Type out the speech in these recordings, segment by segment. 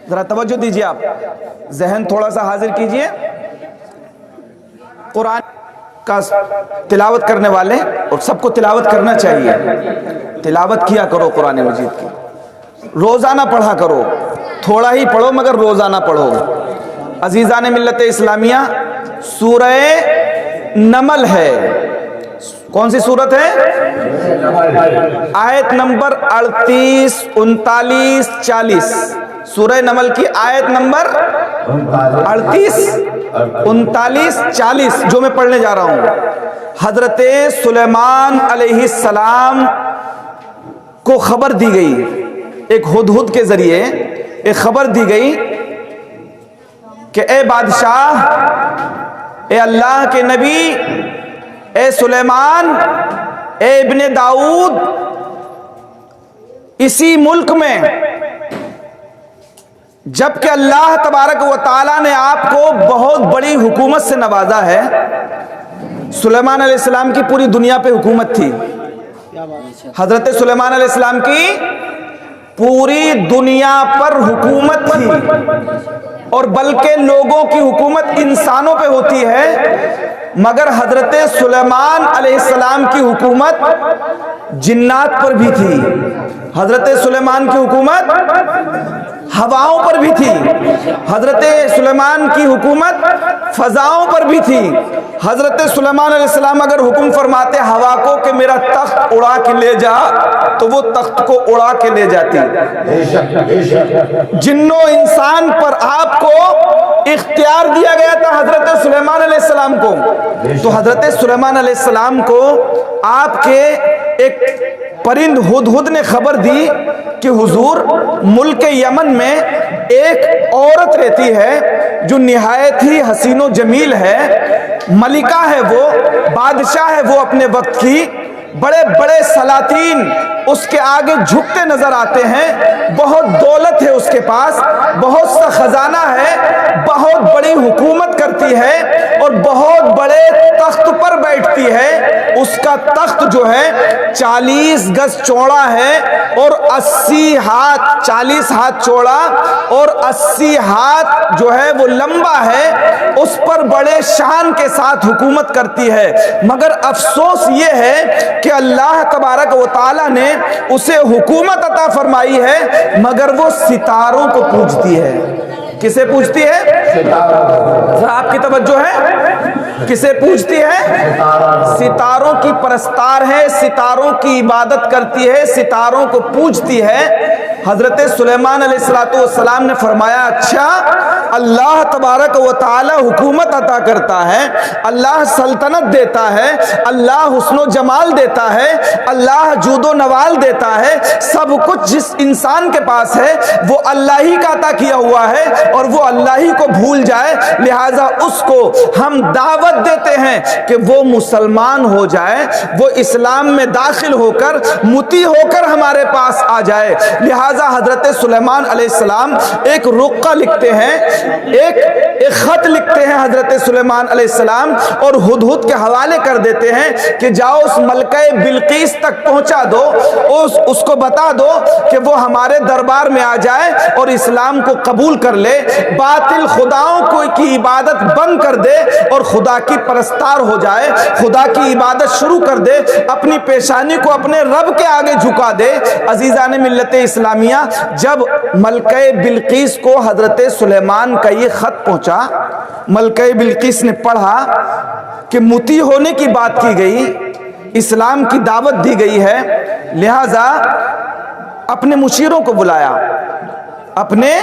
ذرا توجہ دیجیے، آپ ذہن تھوڑا سا حاضر کیجیے. قرآن کا تلاوت کرنے والے، اور سب کو تلاوت کرنا چاہیے، تلاوت کیا کرو قرآن مجید کی، روزانہ پڑھا کرو، تھوڑا ہی پڑھو مگر روزانہ پڑھو. عزیزان ملت اسلامیہ، سورہ نمل ہے. کون سی سورت ہے؟ آیت نمبر 38 39 40. سورہ نمل کی آیت نمبر 38 39 40 جو میں پڑھنے جا رہا ہوں. حضرت سلیمان علیہ السلام کو خبر دی گئی، ایک ہدہد کے ذریعے ایک خبر دی گئی کہ اے بادشاہ، اے اللہ کے نبی، اے سلیمان، اے ابن داؤد، اسی ملک میں جبکہ اللہ تبارک و تعالی نے آپ کو بہت بڑی حکومت سے نوازا ہے. سلیمان علیہ السلام کی پوری دنیا پہ حکومت تھی. حضرت سلیمان علیہ السلام کی پوری دنیا پر حکومت تھی، اور بلکہ لوگوں کی حکومت انسانوں پہ ہوتی ہے، مگر حضرت سلیمان علیہ السلام کی حکومت جنات پر بھی تھی. حضرت سلیمان کی حکومت ہواؤں پر بھی تھی. حضرت سلیمان کی حکومت فضاؤں پر بھی تھی. حضرت سلیمان علیہ السلام اگر حکم فرماتے ہوا کو کہ میرا تخت اڑا کے لے جا، تو وہ تخت کو اڑا کے لے جاتی. جنوں انسان پر آپ کو اختیار دیا گیا تھا حضرت سلیمان علیہ السلام کو. تو حضرت سلیمان علیہ السلام کو آپ کے ایک پرند ہدہد نے خبر دی کہ حضور، ملک یمن میں ایک عورت رہتی ہے جو نہایت ہی حسین و جمیل ہے، ملکہ ہے، وہ بادشاہ ہے وہ اپنے وقت کی. بڑے بڑے سلاطین اس کے آگے جھکتے نظر آتے ہیں. بہت دولت ہے اس کے پاس، بہت سا خزانہ ہے، بہت بڑی حکومت کرتی ہے، اور بہت بڑے تخت پر بیٹھتی ہے. اس کا تخت جو ہے 40 گز چوڑا ہے اور 80 ہاتھ، 40 ہاتھ چوڑا اور 80 ہاتھ جو ہے وہ لمبا ہے. اس پر بڑے شان کے ساتھ حکومت کرتی ہے. مگر افسوس یہ ہے کہ اللہ تبارک و تعالی نے اسے حکومت عطا فرمائی ہے، مگر وہ ستاروں کو پوجتی ہے. کسے پوجتی ہے؟ ذرا آپ کی توجہ ہے، کسے پوجتی ہے؟ ستاروں کی پرستار ہے، ستاروں کی عبادت کرتی ہے، ستاروں کو پوجتی ہے. حضرت سلیمان علیہ السلام نے فرمایا، اچھا، اللہ تبارک و تعالی حکومت عطا کرتا ہے، اللہ سلطنت دیتا ہے، اللہ حسن و جمال دیتا ہے، اللہ جود و نوال دیتا ہے. سب کچھ جس انسان کے پاس ہے وہ اللہ ہی کا عطا کیا ہوا ہے، اور وہ اللہ ہی کو بھول جائے. لہٰذا اس کو ہم دعوت دیتے ہیں کہ وہ مسلمان ہو جائے، وہ اسلام میں داخل ہو کر مطیع ہو کر ہمارے پاس آ جائے. لہٰذا حضرت سلیمان علیہ السلام ایک رقعہ لکھتے ہیں، ایک خط لکھتے ہیں حضرت سلیمان علیہ السلام، اور ہدہد کے حوالے کر دیتے ہیں کہ جاؤ اس ملکہ بلقیس تک پہنچا دو، اس کو بتا دو کہ وہ ہمارے دربار میں آ جائے اور اسلام کو قبول کر لے، باطل خداؤں کی عبادت بند کر دے اور خدا کی پرستار ہو جائے، خدا کی عبادت شروع کر دے، اپنی پیشانی کو اپنے رب کے آگے جھکا دے. عزیزان ملت اسلامیہ، جب ملکہ بلقیس کو حضرت سلیمان کا یہ خط پہنچا، ملکہ بلقیس نے پڑھا کہ مطیع ہونے کی بات کی گئی، اسلام کی دعوت دی گئی ہے، لہذا اپنے مشیروں کو بلایا، اپنے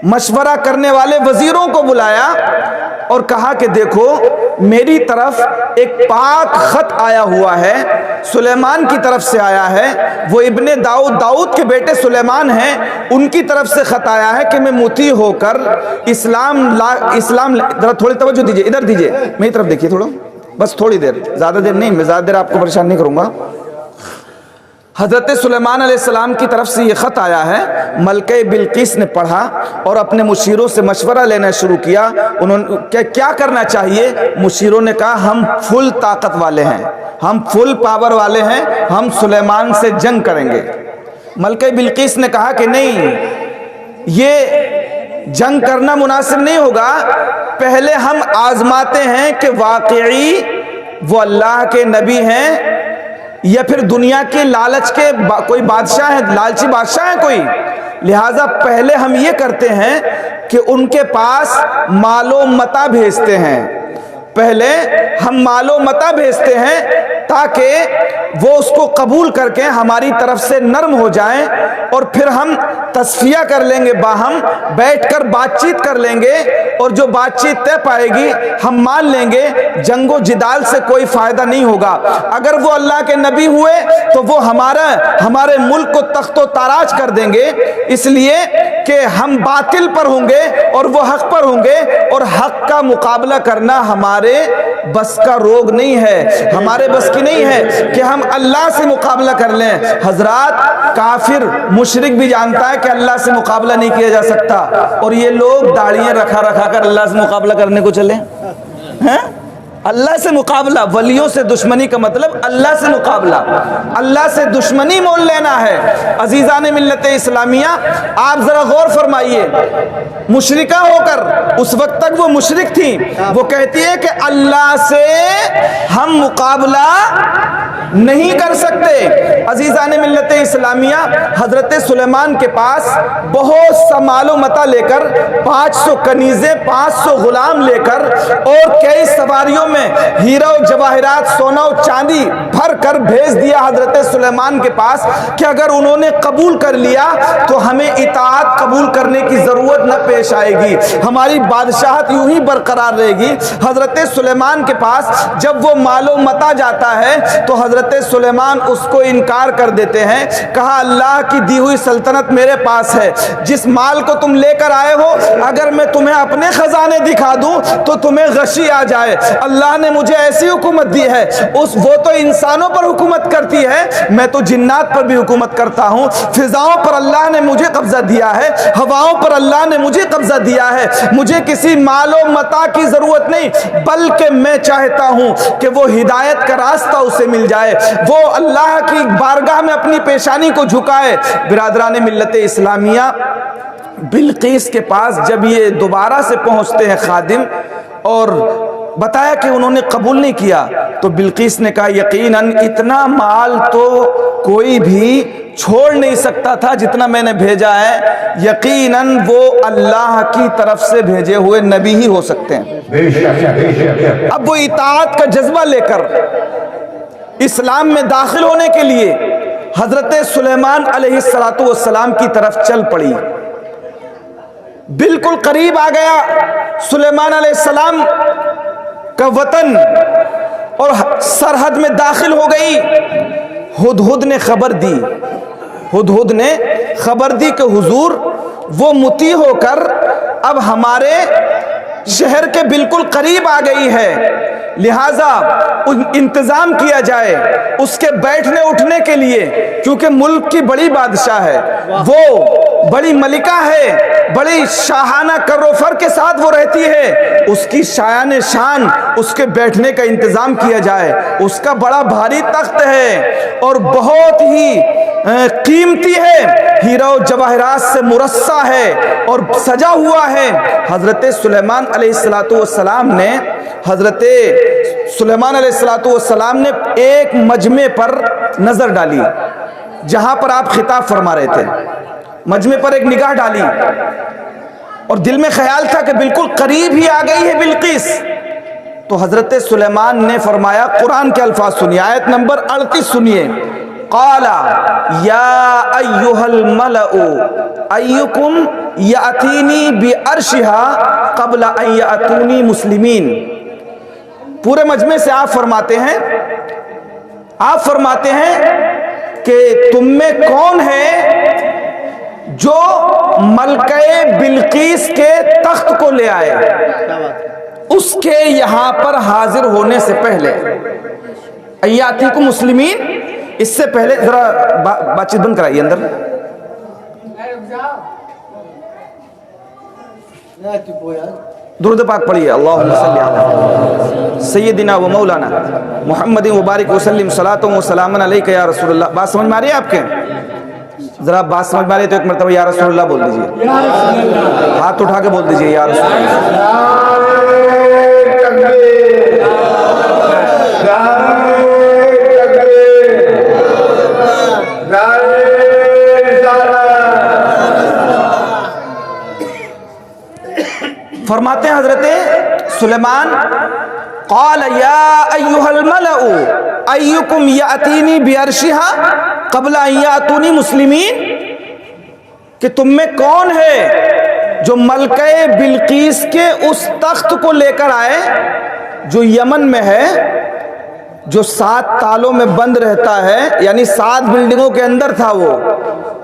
مشورہ کرنے والے وزیروں کو بلایا اور کہا کہ دیکھو، میری طرف ایک پاک خط آیا ہوا ہے، سلیمان کی طرف سے آیا ہے، وہ ابن داؤد کے بیٹے سلیمان ہیں، ان کی طرف سے خط آیا ہے کہ میں مطیع ہو کر اسلام ذرا تھوڑی توجہ دیجئے، ادھر دیجئے، میری طرف دیکھیے تھوڑا، بس تھوڑی دیر، زیادہ دیر نہیں، میں زیادہ دیر آپ کو پریشان نہیں کروں گا. حضرت سلیمان علیہ السلام کی طرف سے یہ خط آیا ہے. ملکہ بلقیس نے پڑھا اور اپنے مشیروں سے مشورہ لینا شروع کیا. انہوں نے کیا کرنا چاہیے؟ مشیروں نے کہا ہم فل طاقت والے ہیں، ہم فل پاور والے ہیں، ہم سلیمان سے جنگ کریں گے. ملکہ بلقیس نے کہا کہ نہیں، یہ جنگ کرنا مناسب نہیں ہوگا. پہلے ہم آزماتے ہیں کہ واقعی وہ اللہ کے نبی ہیں یا پھر دنیا کے لالچ کے کوئی بادشاہ ہیں, لالچی بادشاہ ہیں کوئی. لہٰذا پہلے ہم یہ کرتے ہیں کہ ان کے پاس مال و متاع بھیجتے ہیں. پہلے ہم مال و متاع بھیجتے ہیں تاکہ وہ اس کو قبول کر کے ہماری طرف سے نرم ہو جائیں, اور پھر ہم تصفیہ کر لیں گے, باہم بیٹھ کر بات چیت کر لیں گے, اور جو بات چیت طے پائے گی ہم مان لیں گے. جنگ و جدال سے کوئی فائدہ نہیں ہوگا. اگر وہ اللہ کے نبی ہوئے تو وہ ہمارے ملک کو تخت و تاراج کر دیں گے, اس لیے کہ ہم باطل پر ہوں گے اور وہ حق پر ہوں گے, اور حق کا مقابلہ کرنا ہمارے بس کا روگ نہیں ہے, ہمارے بس کی نہیں ہے کہ ہم اللہ سے مقابلہ کر لیں. حضرات, کافر مشرک بھی جانتا ہے کہ اللہ سے مقابلہ نہیں کیا جا سکتا, اور یہ لوگ داڑیاں رکھا کر اللہ سے مقابلہ کرنے کو چلے ہیں. اللہ سے مقابلہ, ولیوں سے دشمنی کا مطلب اللہ سے مقابلہ, اللہ سے دشمنی مول لینا ہے. عزیزان ملت اسلامیہ, آپ ذرا غور فرمائیے, مشرکہ ہو کر اس وقت تک وہ مشرک تھی, وہ کہتی ہے کہ اللہ سے ہم مقابلہ نہیں کر سکتے. عزیزان ملت اسلامیہ, حضرت سلیمان کے پاس بہت سا مال و متاع لے کر, 500 کنیزیں, 500 غلام لے کر, اور کئی سواریوں میں ہیرا و جواہرات, سونا و چاندی بھر کر بھیج دیا حضرت سلیمان کے پاس کہ اگر انہوں نے قبول کر لیا تو ہمیں اطاعت قبول کرنے کی ضرورت نہ پیش آئے گی, ہماری بادشاہت یوں ہی برقرار رہے گی. حضرت سلیمان کے پاس جب وہ مال و متاع جاتا ہے تو حضرت سلیمان اس کو انکار کر دیتے ہیں. کہا اللہ کی دی ہوئی سلطنت میرے پاس ہے, جس مال کو تم لے کر آئے ہو اگر میں تمہیں اپنے خزانے دکھا دوں تو تمہیں غشی آ جائے. اللہ نے مجھے ایسی حکومت دی ہے, وہ تو انسانوں پر حکومت کرتی ہے, میں تو جنات پر بھی حکومت کرتا ہوں. فضاؤں پر اللہ نے مجھے قبضہ دیا ہے, ہواؤں پر اللہ نے مجھے قبضہ دیا ہے. مجھے کسی مال و متاع کی ضرورت نہیں, بلکہ میں چاہتا ہوں کہ وہ ہدایت کا راستہ اسے مل جائے, وہ اللہ کی بارگاہ میں اپنی پیشانی کو جھکائے. برادران ملت اسلامیہ, بلقیس کے پاس جب یہ دوبارہ سے پہنچتے ہیں خادم اور بتایا کہ انہوں نے قبول نہیں کیا, تو بلقیس نے کہا یقیناً اتنا مال تو کوئی بھی چھوڑ نہیں سکتا تھا جتنا میں نے بھیجا ہے, یقیناً وہ اللہ کی طرف سے بھیجے ہوئے نبی ہی ہو سکتے ہیں. اب وہ اطاعت کا جذبہ لے کر اسلام میں داخل ہونے کے لیے حضرت سلیمان علیہ السلام کی طرف چل پڑی. بالکل قریب آ گیا سلیمان علیہ السلام کا وطن اور سرحد میں داخل ہو گئی. ہدہد نے خبر دی, ہدہد نے خبر دی کہ حضور وہ مطیع ہو کر اب ہمارے شہر کے بالکل قریب آ گئی ہے, لہٰذا انتظام کیا جائے اس کے بیٹھنے اٹھنے کے لیے, کیونکہ ملک کی بڑی بادشاہ ہے, وہ بڑی ملکہ ہے, بڑی شاہانہ کر و فر کے ساتھ وہ رہتی ہے, اس کی شایان شان اس کے بیٹھنے کا انتظام کیا جائے. اس کا بڑا بھاری تخت ہے اور بہت ہی قیمتی ہے, ہیرا و جواہرات سے مرصع ہے اور سجا ہوا ہے. حضرت سلیمان علیہ السلام نے ایک مجمع پر نظر ڈالی, جہاں پر آپ خطاب فرما رہے تھے, مجمع پر ایک نگاہ ڈالی اور دل میں خیال تھا کہ بالکل قریب ہی آ گئی ہے بلقیس. تو حضرت سلیمان نے فرمایا, قرآن کے الفاظ سنیے, آیت نمبر 38 سنیے, قال یا ایھا الملأ ایکم یاتینی بعرشها قبل ان یاتونی مسلمین. پورے مجمع سے آپ فرماتے ہیں کہ تم میں کون ہے جو ملکہ بلقیس کے تخت کو لے آئے اس کے یہاں پر حاضر ہونے سے پہلے. ایاتیکم مسلمین, اس سے پہلے ذرا بات چیت بند کرائیے اندر. درود پاک پڑھیے, اللہم صلی علی سیدنا و مولانا محمد مبارک وسلم صلاۃ و سلام علیک یا رسول اللہ. بات سمجھ میں آ رہی ہے آپ کے؟ ذرا بات سمجھ میں آ رہی تو ایک مرتبہ یا رسول اللہ بول دیجیے، ہاتھ اٹھا کے بول دیجیے یا رسول اللہ۔ فرماتے ہیں حضرت سلیمان، قال یا ایھا الملأ ایکم یاتینی بعرشھا قبل ان یاتونی مسلمین، کہ تم میں کون ہے جو ملکہ بلقیس کے اس تخت کو لے کر آئے جو یمن میں ہے، جو 7 تالوں میں بند رہتا ہے، یعنی 7 بلڈنگوں کے اندر تھا وہ،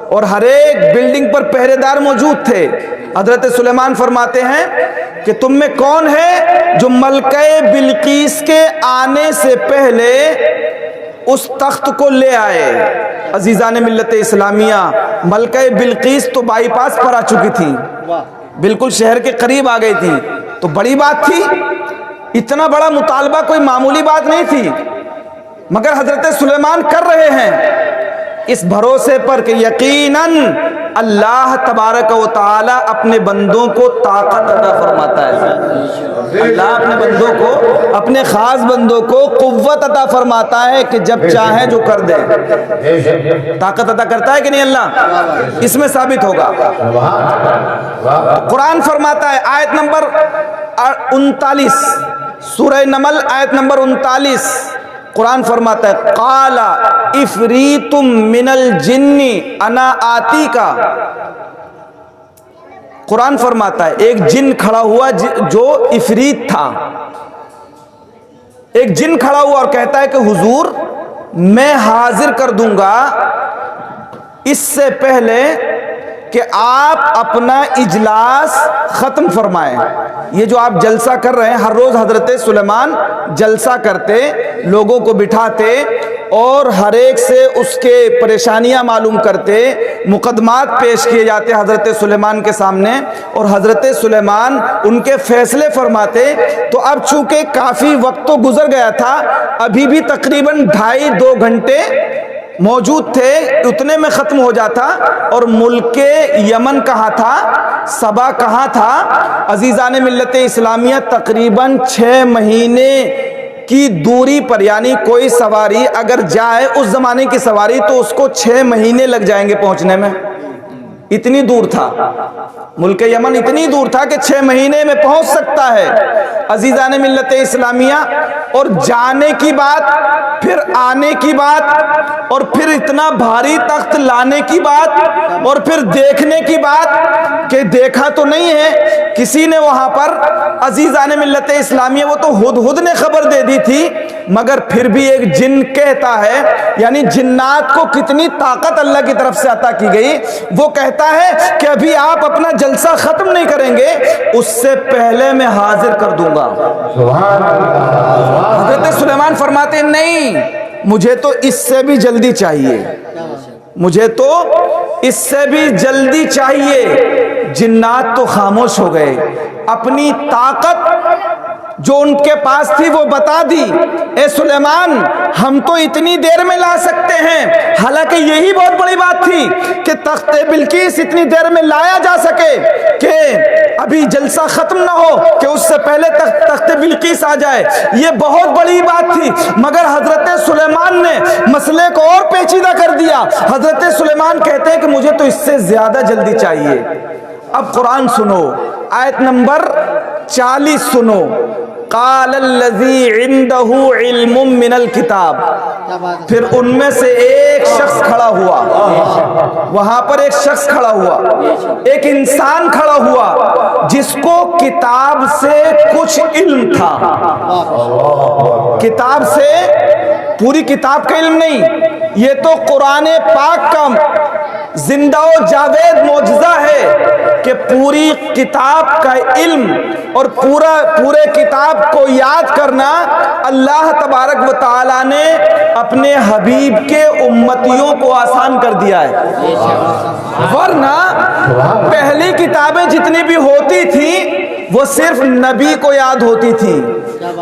اور ہر ایک بلڈنگ پر پہرے دار موجود تھے۔ حضرت سلیمان فرماتے ہیں کہ تم میں کون ہے جو ملکہ بلقیس کے آنے سے پہلے اس تخت کو لے آئے۔ عزیزان ملت اسلامیہ، ملکہ بلقیس تو بائی پاس پر آ چکی تھی، بالکل شہر کے قریب آ گئی تھی، تو بڑی بات تھی، اتنا بڑا مطالبہ کوئی معمولی بات نہیں تھی، مگر حضرت سلیمان کر رہے ہیں اس بھروسے پر کہ یقیناً اللہ تبارک و تعالی اپنے بندوں کو طاقت عطا فرماتا ہے، اللہ اپنے بندوں کو، اپنے خاص بندوں کو قوت عطا فرماتا ہے کہ جب چاہے جو کر دے۔ طاقت عطا کرتا ہے کہ نہیں اللہ؟ اس میں ثابت ہوگا۔ قرآن فرماتا ہے آیت نمبر 39 سورہ نمل آیت نمبر 39، قرآن فرماتا ہے قال افریت من الجن انا آتی کا، قرآن فرماتا ہے ایک جن کھڑا ہوا جو افریت تھا، ایک جن کھڑا ہوا اور کہتا ہے کہ حضور میں حاضر کر دوں گا اس سے پہلے کہ آپ اپنا اجلاس ختم فرمائیں۔ یہ جو آپ جلسہ کر رہے ہیں، ہر روز حضرت سلیمان جلسہ کرتے، لوگوں کو بٹھاتے اور ہر ایک سے اس کے پریشانیاں معلوم کرتے، مقدمات پیش کیے جاتے حضرت سلیمان کے سامنے اور حضرت سلیمان ان کے فیصلے فرماتے۔ تو اب چونکہ کافی وقت تو گزر گیا تھا، ابھی بھی تقریباً 2.5 گھنٹے موجود تھے، اتنے میں ختم ہو جاتا، اور ملک یمن کہاں تھا، سبا کہاں تھا؟ عزیزان ملت اسلامیہ تقریباً 6 مہینے کی دوری پر، یعنی کوئی سواری اگر جائے اس زمانے کی سواری تو اس کو 6 مہینے لگ جائیں گے پہنچنے میں، اتنی دور تھا ملک یمن، اتنی دور تھا کہ 6 مہینے میں پہنچ سکتا ہے۔ عزیزان ملت اسلامیہ، اور جانے کی بات، پھر آنے کی بات، اور پھر اتنا بھاری تخت لانے کی بات، اور پھر دیکھنے کی بات کہ دیکھا تو نہیں ہے کسی نے وہاں پر۔ عزیزان ملت اسلامیہ، وہ تو ہدہد نے خبر دے دی تھی، مگر پھر بھی ایک جن کہتا ہے، یعنی جنات کو کتنی طاقت اللہ کی طرف سے عطا کی گئی، وہ کہتا ہے کہ ابھی آپ اپنا جلسہ ختم نہیں کریں گے، اس سے پہلے میں حاضر کر دوں گا۔ حضرت سلیمان فرماتے ہیں نہیں، مجھے تو اس سے بھی جلدی چاہیے، مجھے تو اس سے بھی جلدی چاہیے۔ جنات تو خاموش ہو گئے، اپنی طاقت جو ان کے پاس تھی وہ بتا دی، اے سلیمان ہم تو اتنی دیر میں لا سکتے ہیں، حالانکہ یہی بہت بڑی بات تھی کہ تخت بلقیس اتنی دیر میں لایا جا سکے کہ ابھی جلسہ ختم نہ ہو کہ اس سے پہلے تخت بلقیس آ جائے، یہ بہت بڑی بات تھی، مگر حضرت سلیمان نے مسئلے کو اور پیچیدہ کر دیا۔ حضرت سلیمان کہتے ہیں کہ مجھے تو اس سے زیادہ جلدی چاہیے۔ اب قرآن سنو، آیت نمبر 40 سنو، قال الذی عندہ علم من الکتاب، پھر ان میں سے ایک شخص کھڑا ہوا، وہاں پر ایک شخص کھڑا ہوا، ایک انسان کھڑا ہوا جس کو کتاب سے کچھ علم تھا، کتاب سے پوری کتاب کا علم نہیں، یہ تو قرآن پاک کا زندہ و جاوید معجزہ ہے کہ پوری کتاب کا علم اور پورے کتاب کو یاد کرنا اللہ تبارک و تعالی نے اپنے حبیب کے امتیوں کو آسان کر دیا ہے، ورنہ پہلی کتابیں جتنی بھی ہوتی تھی وہ صرف نبی کو یاد ہوتی تھی،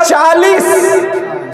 40।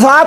7